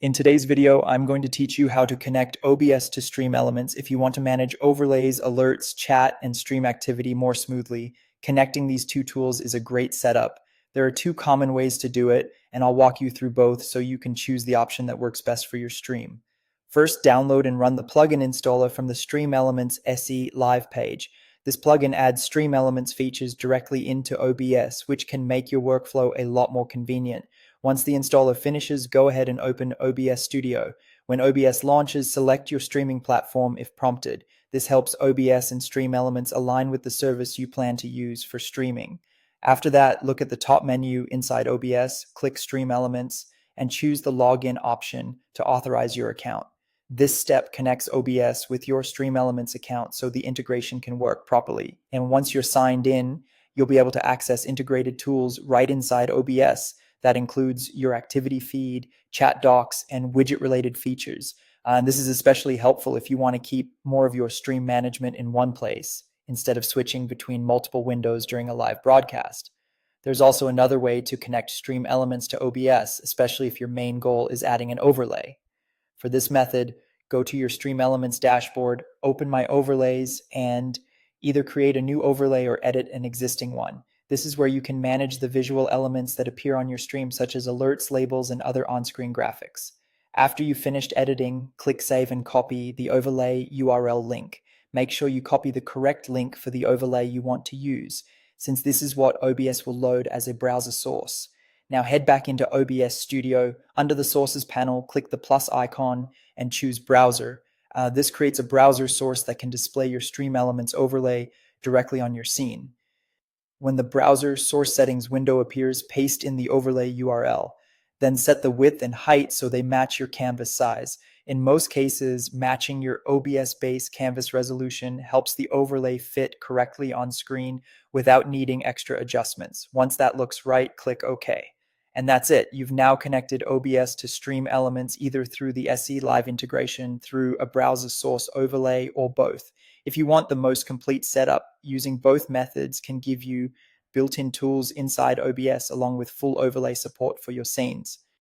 In today's video, I'm going to teach you how to connect OBS to StreamElements if you want to manage overlays, alerts, chat, and stream activity more smoothly. Connecting these two tools is a great setup. There are two common ways to do it, and I'll walk you through both so you can choose the option that works best for your stream. First, download and run the plugin installer from the StreamElements SE Live page. This plugin adds StreamElements features directly into OBS, which can make your workflow a lot more convenient. Once the installer finishes, go ahead and open OBS Studio. When OBS launches, select your streaming platform if prompted. This helps OBS and StreamElements align with the service you plan to use for streaming. After that, look at the top menu inside OBS, click StreamElements, and choose the login option to authorize your account. This step connects OBS with your StreamElements account so the integration can work properly. And once you're signed in, you'll be able to access integrated tools right inside OBS. That includes your activity feed, chat docs, and widget-related features. This is especially helpful if you want to keep more of your stream management in one place instead of switching between multiple windows during a live broadcast. There's also another way to connect StreamElements to OBS, especially if your main goal is adding an overlay. For this method, go to your StreamElements dashboard, open My Overlays, and either create a new overlay or edit an existing one. This is where you can manage the visual elements that appear on your stream, such as alerts, labels, and other on-screen graphics. After you've finished editing, click Save and copy the overlay URL link. Make sure you copy the correct link for the overlay you want to use, since this is what OBS will load as a browser source. Now head back into OBS Studio. Under the Sources panel, click the plus icon and choose Browser. This creates a browser source that can display your StreamElements overlay directly on your scene. When the browser source settings window appears, paste in the overlay URL. Then set the width and height so they match your canvas size. In most cases, matching your OBS base canvas resolution helps the overlay fit correctly on screen without needing extra adjustments. Once that looks right, click OK. And that's it. You've now connected OBS to StreamElements either through the SE Live integration, through a browser source overlay, or both. If you want the most complete setup, using both methods can give you built-in tools inside OBS along with full overlay support for your scenes.